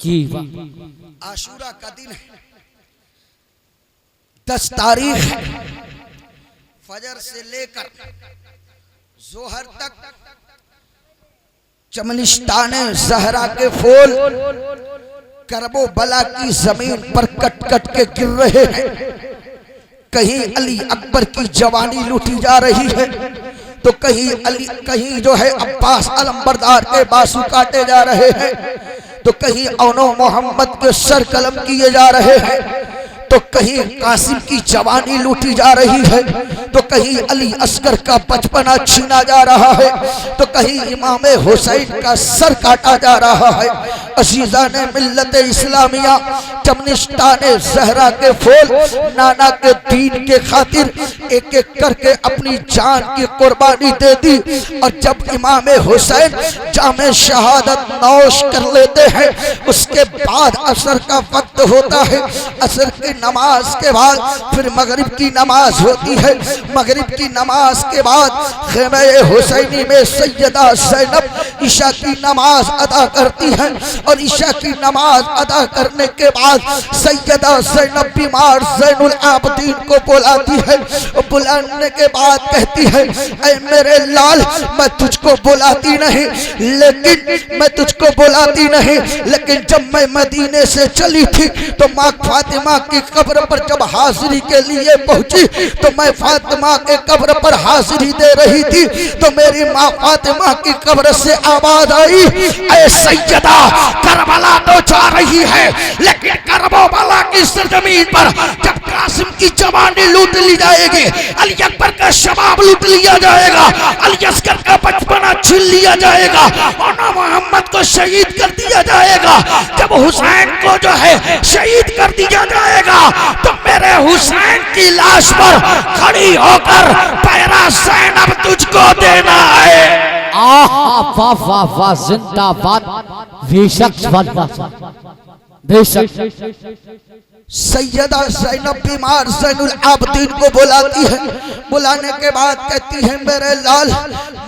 जी। आशूरा का दिन है, 10 तारीख है। फजर से लेकर जोहर तक चमनिस्ताने ज़हरा के फूल करबो बला की जमीन पर कट कट के गिर रहे हैं। कहीं अली अकबर की जवानी लूटी जा रही है, तो कहीं जो है अब्बास अलंबरदार के बासु काटे जा रहे हैं, तो कहीं औनो मोहम्मद के सर कलम किए जा रहे हैं, तो कहीं कासिम की जवानी लूटी जा रही है, तो कहीं अली असगर का बचपना छीना जा रहा है, तो कहीं इमाम हुसैन का सर काटा जा रहा है। अजीज़ान मिल्लत इस्लामिया, चमनिस्ताने ज़हरा के फूल नाना के दीन के खातिर एक एक करके अपनी जान की कुर्बानी दे दी। और जब इमाम हुसैन जामे शहादत नौश कर लेते हैं, उसके बाद असर का वक्त होता है। असर की नमाज के बाद फिर मगरिब की नमाज होती है। मगरिब की नमाज के बाद खेमे हुसैनी में सैयदा ज़ैनब ईशा की नमाज अदा करती है, और ईशा की नमाज अदा करने के बाद सैयदा ज़ैनब बीमार ज़ैनुल आबदीन को बुलाती है। बुलाने के बाद कहती है, ऐ मेरे लाल, मैं तुझको बुलाती नहीं, लेकिन जब मैं मदीने से चली थी तो माँ फातिमा की कब्र पर जब हाजिरी के लिए पहुंची, तो मैं फातिमा के कब्र पर हाजिरी दे रही थी, तो मेरी माँ फातिमा की कब्र से आवाज आई, ऐ सैयदा, करबला तो जा रही है, लेकिन करबला की सरजमीन पर जब कासिम की जवानी लूट ली जाएगी, अली अकबर का शबाब लूट लिया जाएगा, अली असगर का बचपना छीन लिया जाएगा, और मोहम्मद को शहीद कर दिया जाएगा, जब हुसैन को जो है शहीद कर दिया जाएगा, तो मेरे हुसैन की लाश पर खड़ी होकर पैरा ज़ैनब तुझको देना है। वाह वाह वाह, जिंदाबाद, बेशक बेशक। सैयदा ज़ैनब बीमार ज़ैनुल आबदीन को बुलाती है। बुलाने के बाद कहती है, मेरे लाल,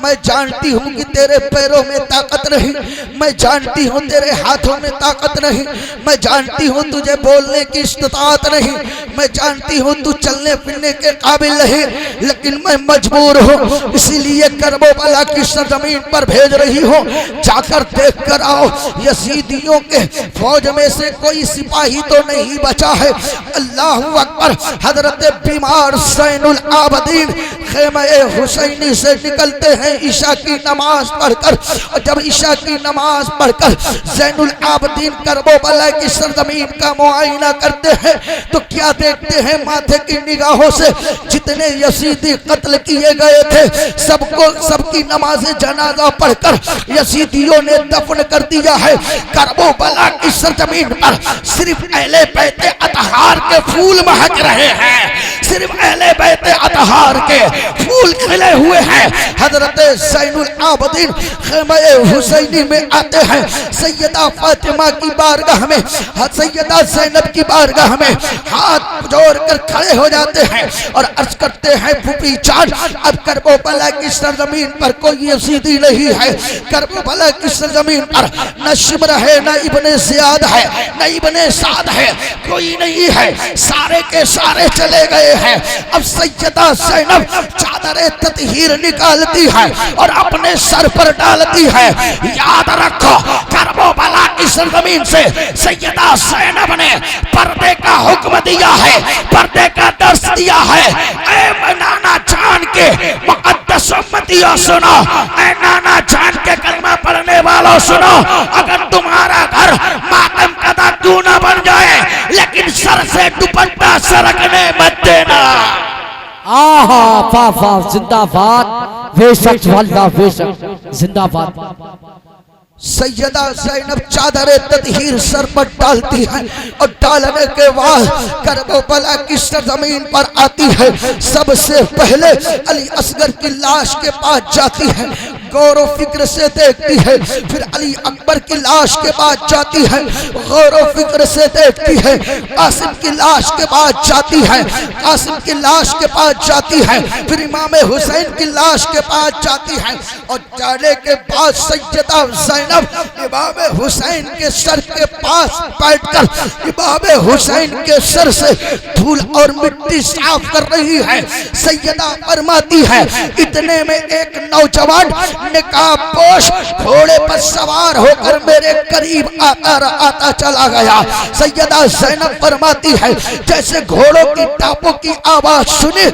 मैं जानती हूँ कि तेरे पैरों में ताकत नहीं, मैं जानती हूँ तेरे हाथों में ताकत नहीं, मैं जानती हूँ तुझे बोलने की इस्तिताअत नहीं, मैं जानती हूँ तू चलने फिरने के काबिल नहीं, लेकिन मैं मजबूर हूँ, इसीलिए करबला की सरजमीन पर भेज रही हूँ। जाकर देख कर आओ, यजीदियों के फौज में से कोई सिपाही तो नहीं बचा है। अल्लाहु अकबर। हजरत बीमार ज़ैनुल आबदीन खेमे हुसैनी से निकलते हैं ईशा की नमाज पढ़कर, और जब ईशा की नमाज पढ़कर ज़ैनुल आबदीन करबला की सरजमीन का मुआयना करते हैं, तो क्या देखते हैं, माथे की निगाहों से जितने यजीदी कत्ल किए गए थे सबकी नमाज जनाजा पढ़कर यजीदियों ने दफन कर दिया है। करबला की सरजमीन पर सिर्फ अहले बैते अतहार के फूल महक रहे हैं, सिर्फ अहले बैते अतहार के फूल खिले हुए हैं। हजरत ज़ैनुल आबदीन खेमे हुसैनी में आते हैं, सैयदा फातिमा की बारगाह में, सैयदा ज़ैनब की बारगाह में हाथ जोड़कर खड़े हो जाते हैं और अर्ज करते हैं, फूफी जान, अब करबला की सरजमीन पर कोई यजीदी नहीं है, करबला की सरजमीन पर न शिमर है, न इब्ने ज़ियाद है, न इब्ने साद है, कोई नहीं है, सारे के सारे चले गए हैं। अब सैयदा ज़ैनब चादर ततहीर निकालती है और अपने सर पर डालती है। याद रखो, करबला की सरजमीन से सैयदा ज़ैनब ने पर्दे का हुक्म दिया है, पर्दे का दर्स दिया है। ऐ नाना जान के मुक़द्दस उम्मतियों सुनो, ऐ नाना जान के कलमा पढ़ने वालों सुनो, अगर तुम्हारा घर मातम कदा क्यों ना बन जाए, लेकिन सर से दुपट्टा सरकने मत देना। आहा, वाह वाह, जिंदाबाद, बेशक वाला, बेशक, जिंदाबाद। सैयदा ज़ैनब चादर ततहीर सर पर डालती है और डालने के बाद करबला की सरजमीन पर आती है। सबसे पहले अली असगर की लाश के पास जाती है, गौर व फिक्र से देखती है, फिर अली अकबर की लाश के पास जाती है, गौर व फिक्र से देखती है, कासिम की लाश के पास जाती है, कासिम की लाश के पास जाती है, फिर इमाम हुसैन की लाश के पास जाती है, और जाने के बाद सैयदा ज़ैनब ज़ैनब इमाम हुसैन के सर के पास बैठकर इमाम हुसैन के सर से धूल और मिट्टी साफ कर रही है। सैयदा फरमाती है इतने में एक नौजवान निकाबपोश घोड़े पर सवार होकर मेरे करीब आता चला गया। सैयदा ज़ैनब फरमाती है जैसे घोड़ों की टापों की आवाज सुनी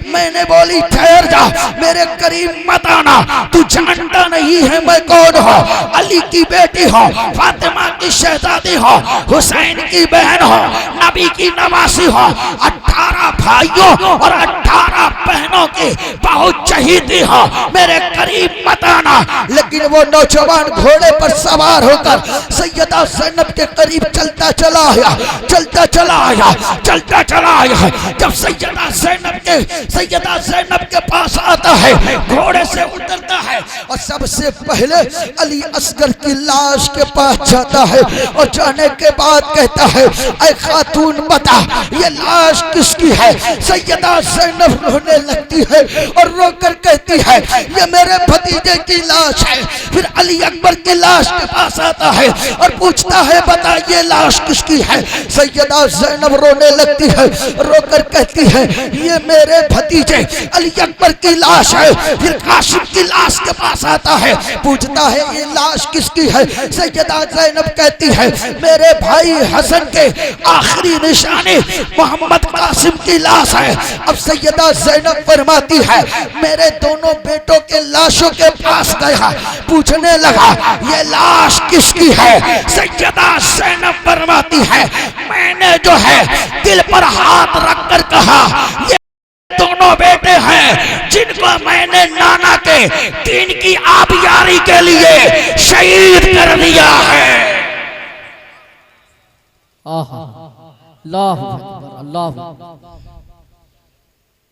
मैंने बोली ठहर जा, मेरे करीब मत आना, तू जानता नहीं है मैं कौन हूँ, अली की बेटी हो, फातिमा की शहजादी हो, हुसैन की बहन हो, नबी की नवासी हो, 18 भाइयों और 18 बहनों की बहुत चहीती हो, मेरे करीब मत आना। लेकिन वो नौजवान घोड़े पर सवार होकर सैयदा ज़ैनब के करीब चलता चला आया। जब सैयदा ज़ैनब के पास आता है, घोड़े से उतरता है और सबसे पहले अली असगर की लाश के पास जाता है और जाने के बाद कहता है ऐ खातून बता ये लाश किसकी है। सैयदा ज़ैनब रोने लगती है और रोकर कहती है ये मेरे भतीजे की लाश है। फिर अली अकबर की लाश के पास आता है और पूछता है बता ये लाश किसकी है। सैयदा ज़ैनब रोने लगती है, रोकर कहती है ये मेरे भतीजे अली अकबर की लाश है। फिर कासिम की लाश के पास आता है, पूछता है ये लाश किसकी है। सैयदा ज़ैनब कहती है मेरे भाई हसन के आखिरी निशाने मोहम्मद कासिम की लाश है। अब सैयदा ज़ैनब फरमाती है मेरे दोनों बेटों के लाशों के पास गया, पूछने लगा ये लाश किसकी है। सैयदा ज़ैनब फरमाती है मैंने जो है दिल पर हाथ रखकर कहा ये दोनों बेटे हैं जिनको मैंने नाना के दीन की आबियारी के लिए शहीद कर दिया है। अल्लाह अल्लाह।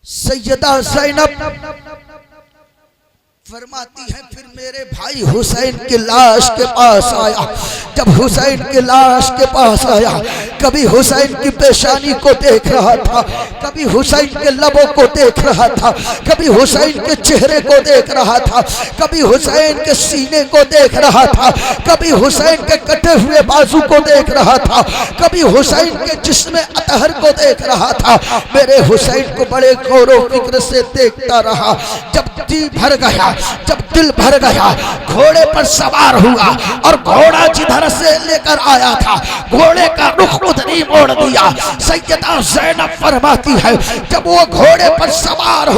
सैयदा ज़ैनब फरमाती है फिर मेरे भाई हुसैन की लाश के पास आया। जब हुसैन की लाश के पास आया, कभी हुसैन की पेशानी को देख रहा था, कभी हुसैन के लबों को देख रहा था, कभी हुसैन के चेहरे को देख रहा था, कभी हुसैन के सीने को देख रहा था, कभी हुसैन के कटे हुए बाजू को देख रहा था, कभी हुसैन के जिस्म अतहर को देख रहा था। मेरे हुसैन को बड़े गौर व फिक्र से देखता रहा। जब जी भर गया, जब दिल भर गया, घोड़े पर सवार हुआ और घोड़ा जिधर से लेकर आया था घोड़े का रुख उधर ही मोड़ दिया। सैयदा ज़ैनब फरमाती है जब वो घोड़े पर सवार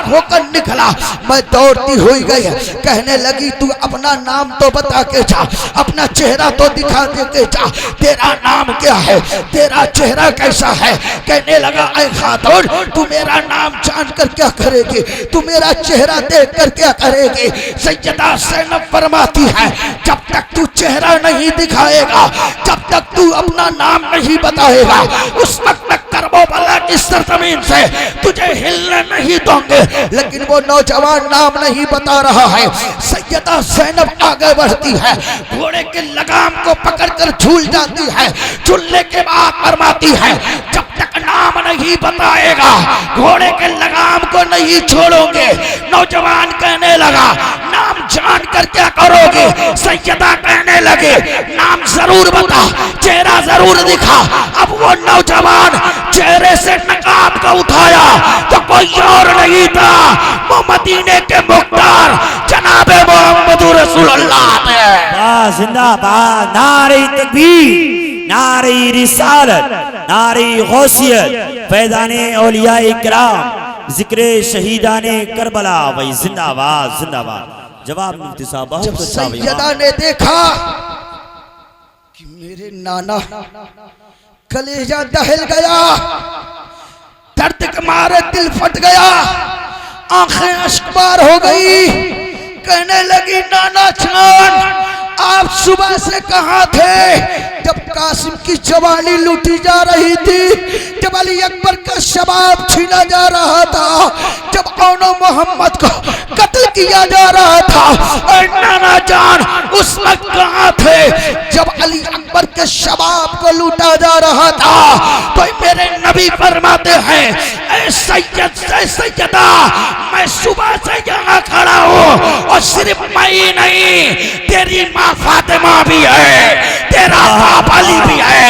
होकर निकला, मैं दौड़ती हुई गई, कहने लगी तू अपना नाम तो बता के जा, अपना चेहरा तो दिखा दे के जा, तेरा नाम क्या है, तेरा चेहरा कैसा है। कहने लगा ऐ खातून तू मेरा नाम जानकर क्या करेगी, तू मेरा चेहरा देखकर क्या करेगी। सैयदा ज़ैनब फरमाती है जब तक तू चेहरा नहीं दिखाएगा, जब तक तू अपना नाम नहीं बताएगा, उस वक्त तक करबला की सरजमीन से तुझे हिलने नहीं दूंगे। लेकिन वो नौजवान नाम नहीं बता रहा है। सैयदा ज़ैनब आगे बढ़ती है, घोड़े के लगाम को पकड़कर झूल जाती है। झूलने के बाद फरमाती है जब तक नाम नहीं बताएगा घोड़े के लगाम को नहीं छोड़ोगे। नौजवान कहने लगा नाम जानकर क्या करोगे। सैयदा कहने लगे नाम जरूर बता, चेहरा जरूर दिखा। अब वो नौजवान चेहरे से नकाब को उठाया तो कोई और नहीं था, वो मदीने के मुख्तार जनाबे मोहम्मद रसूलुल्लाह है। जिंदाबाद, नारे तकबीर, नारे रिसालत, नारे गौसियत, फैज़ाने औलिया इकराम, जिक्रे शहीदाने करबला, वही जिंदाबाद जिंदाबाद। जवाब मुफ्ती साहब बहुत अच्छा। सैयदा ने देखा कि मेरे नाना, कलेजा दहल गया, दर्द के मारे दिल फट गया, आंखें अश्कबार हो गई। कहने लगी नाना जान आप सुबह से कहाँ थे, जब कासिम की जवानी लूटी जा रही थी, जब अली अकबर का शबाब छीना जा रहा था, जब औनो मोहम्मद को कत्ल किया जा रहा था। और नाना जान उस वक्त कहाँ थे जब अली अकबर के के शबाब को लूटा जा रहा था, तो मेरे नबी फरमाते हैं ऐ सैयद ऐ सैयदा, मैं सुबह से यहाँ खड़ा हूँ और सिर्फ मैं ही नहीं, तेरी माँ फातिमा भी है, तेरा बाप अली भी है,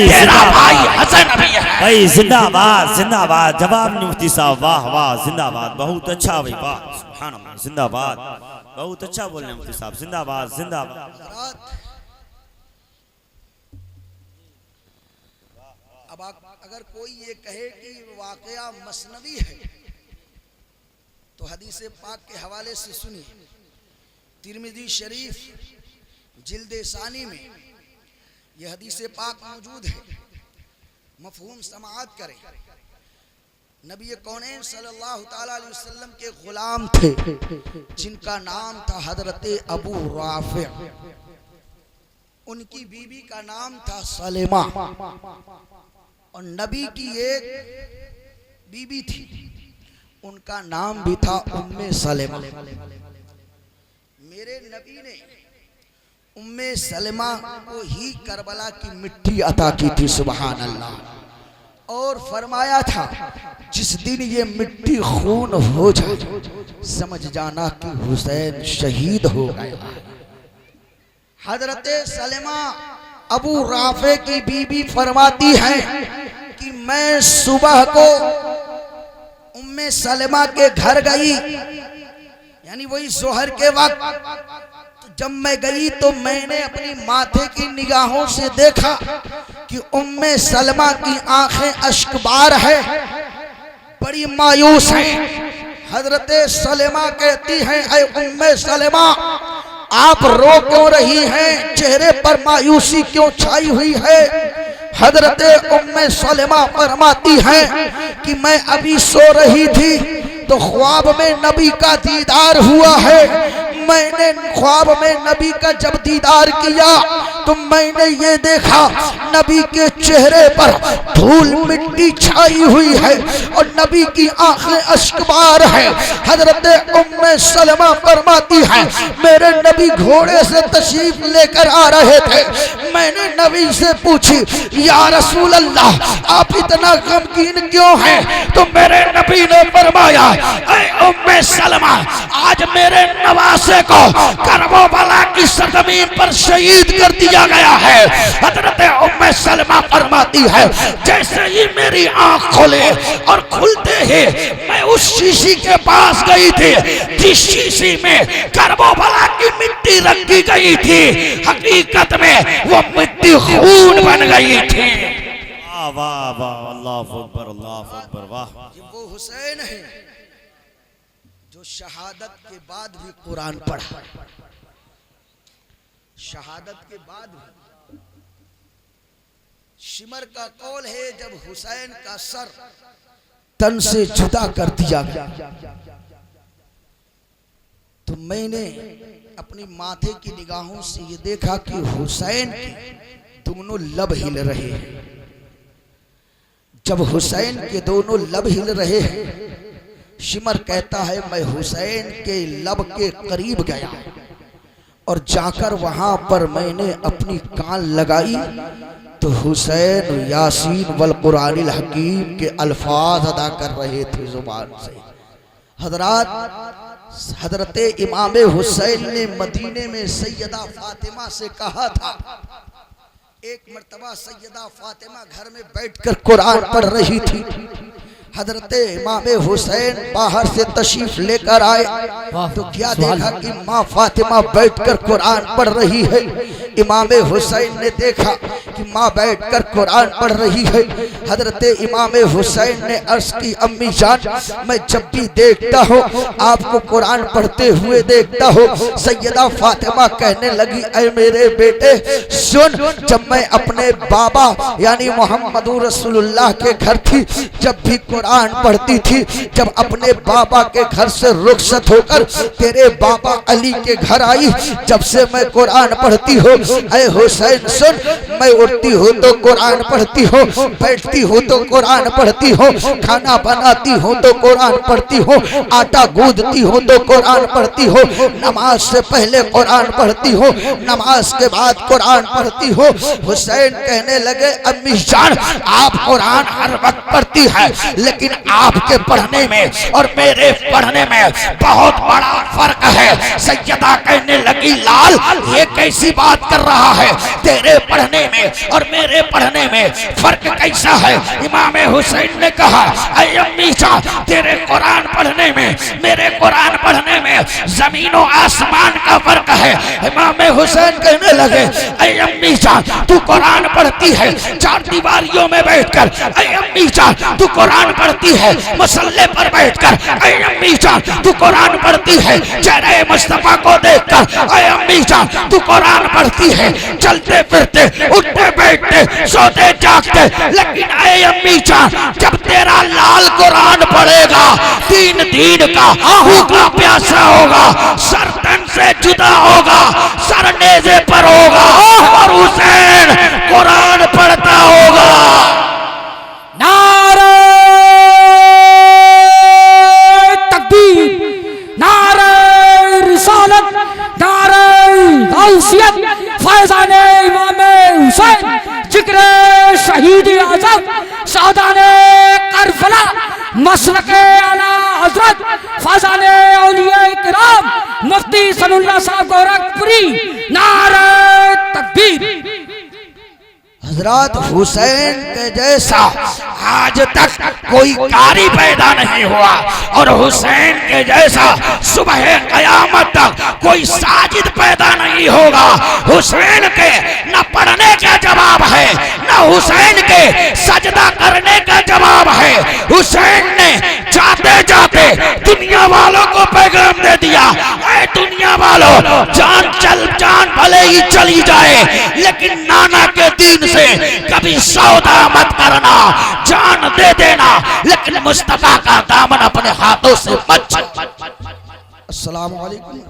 तेरा भाई हसन भी है। भाई जिंदाबाद जिंदाबाद, जवाब नहीं मुफ्ती साहब, वाह वाह जिंदाबाद, बहुत अच्छा भाई, वाह सुभान अल्लाह, जिंदाबाद, बहुत अच्छा बोल रहे हैं मुफ्ती साहब, जिंदाबाद जिंदाबाद। अब अगर कोई ये कहे कि वाकया मसनवी है तो हदीस पाक के हवाले से सुनिए। तिरमिज़ी शरीफ जिल्द सानी में यह हदीस पाक मौजूद है, मफहूम समाअत करें। नबी कौनैन सल्लल्लाहु ताला अलैहि वसल्लम के गुलाम थे जिनका नाम था हजरत अबू राफे, उनकी बीवी का नाम था सलेमा, और नबी की एक बीबी थी उनका नाम भी था उम्मे सलेमा। मेरे नबी ने उम्मे सलेमा को ही करबला की मिट्टी अता की थी, सुभान अल्लाह, और फरमाया था जिस दिन ये मिट्टी खून हो जाए समझ जाना कि हुसैन शहीद हो गया। हजरत सलेमा अबू राफे की बीबी फरमाती है कि मैं सुबह को उम्मे सलेमा के घर गई, यानी वही जोहर के वक्त। जब मैं गई तो मैंने अपनी माथे की निगाहों से देखा कि उम्मे सलेमा की आंखें अश्कबार है, बड़ी मायूस है। हजरत सलेमा कहती हैं ऐ उम्मे सलेमा, आप रो क्यों रही हैं, चेहरे पर मायूसी क्यों छाई हुई है। हजरत उम्मे सलेमा फरमाती हैं कि मैं अभी सो रही थी तो ख्वाब में नबी का दीदार हुआ है। मैंने ख्वाब में नबी का जब दीदार किया तो मैंने ये देखा नबी के चेहरे पर धूल मिट्टी छाई हुई है और नबी की आंखें अश्कबार है। हजरत उम्मे सलमा फरमाती है मेरे नबी घोड़े से तशरीफ लेकर आ रहे थे, मैंने नबी से पूछी या रसूल अल्लाह आप इतना गमगीन क्यों हैं, तो मेरे नबी ने फरमाया ऐ उम्मे सलमा आज मेरे नवासे को करबला की सरजमीन पर शहीद कर दिया गया है। हजरत उम्मे सलमा फरमाती है जैसे ही मेरी आंख खोले और खुलते ही मैं उस शीशी के पास गई थी जिस शीशी में करबला की मिट्टी रखी गई थी, हकीकत में वो मिट्टी खून बन गई थी। वाह वाह वाह, अल्लाह अकबर अल्लाह अकबर, वाह। वो हुसैन है जो शहादत के बाद भी कुरान पढ़ा, शहादत के बाद भी। शिमर का कौल है जब हुसैन का सर तन से जुदा कर दिया गया तो मैंने अपनी माथे की निगाहों से ये देखा कि हुसैन के दोनों लब हिल रहे हैं। जब हुसैन के दोनों लब हिल रहे हैं, शिमर कहता है मैं हुसैन के लब के करीब गया और जाकर वहां पर मैंने अपनी कान लगाई तो हुसैन यासीन वल कुरानिल हकीम के अल्फाज अदा कर रहे थे जुबान से। हजरत इमाम हुसैन ने मदीने में सैयदा फातिमा से कहा था, एक मर्तबा सैयदा फातिमा घर में बैठकर कुरान पढ़ रही थी। हजरत इमाम हुसैन बाहर से तशरीफ लेकर आए तो क्या देखा कि माँ फातिमा बैठकर कुरान पढ़ रही है। इमाम हुसैन ने देखा कि माँ बैठकर कुरान पढ़ रही है। हजरत इमाम हुसैन ने अर्ज की अम्मी जान मैं जब भी देखता हूँ आपको कुरान पढ़ते हुए देखता हूँ। सैयदा फातिमा कहने लगी ऐ मेरे बेटे सुन, जब मैं अपने बाबा यानी मोहम्मद रसूलुल्लाह के घर थी जब भी कुरान पढ़ती थी। जब अपने बाबा के घर से रुखसत होकर तेरे बाबा अली के घर आई, जब से मैं कुरान पढ़ती हूँ, ऐ हुसैन सुन, मैं उठती हूँ तो कुरान पढ़ती हूँ, बैठती हूँ तो कुरान पढ़ती हूँ, खाना बनाती हूँ तो कुरान पढ़ती हूँ, आटा गूंदती हूँ तो कुरान पढ़ती हूँ, नमाज से पहले कुरान पढ़ती हूँ, नमाज के बाद कुरान पढ़ती हूँ। हुसैन कहने लगे अम्मी जान आप कुरान हर वक्त पढ़ती है, लेकिन आपके पढ़ने में और मेरे पढ़ने में बहुत बड़ा फर्क है। सैयदा कहने लगी लाल ये कैसी बात कर रहा है, तेरे पढ़ने में और मेरे पढ़ने में फर्क कैसा है। इमाम हुसैन ने कहा ऐ अम्मी जान तेरे कुरान पढ़ने में मेरे कुरान पढ़ने में जमीन और आसमान का फर्क है। इमाम हुसैन कहने लगे ऐ अम्मी जान तू कुरान पढ़ती है चार दीवारियों में बैठकर, ऐ अम्मी जान तू कुरान पढ़ती है मसल्ले पर बैठकर, ऐ अम्मी जान तू कुरान पढ़ती है चेहरे मुस्तफा को देखकर, ऐ अम्मी जान तू कुरान पढ़ती है चलते फिरते उठते बैठते सोते जागते, लेकिन ऐ अम्मी जान जब तेरा लाल कुरान पढ़ेगा 3 दिन का भूखा प्यासा होगा, सर तन से जुदा होगा, सर नेज़े पर होगा और हुसैन कुरान पढ़ता होगा। नारे तकबीर, नारे रिसालत, नारे गौसियत, फैज़ाने इमाम हुसैन, जिक्र शहीद आज़म, सादाने करबला, मसलके आला हजरत, फैज़ाने औलिया किराम, मुफ्ती सनुल्लाह साहब गोरखपुरी, नारे तकबीर। हजरत हुसैन के जैसा आज तक कोई कारी पैदा नहीं हुआ और हुसैन के जैसा सुबह कयामत तक कोई साजिद पैदा नहीं होगा। हुसैन के न पढ़ने का जवाब है न हुसैन के सजदा करने का जवाब है। हुसैन ने जाते जाते दुनिया वालों को पैगाम दे दिया, ऐ दुनिया वालों जान भले ही चली जाए लेकिन नाना के दीन से कभी सौदा मत करना, जान दे देना लेकिन मुस्तफा का दामन अपने हाथों से मत। अस्सलाम वालेकुम।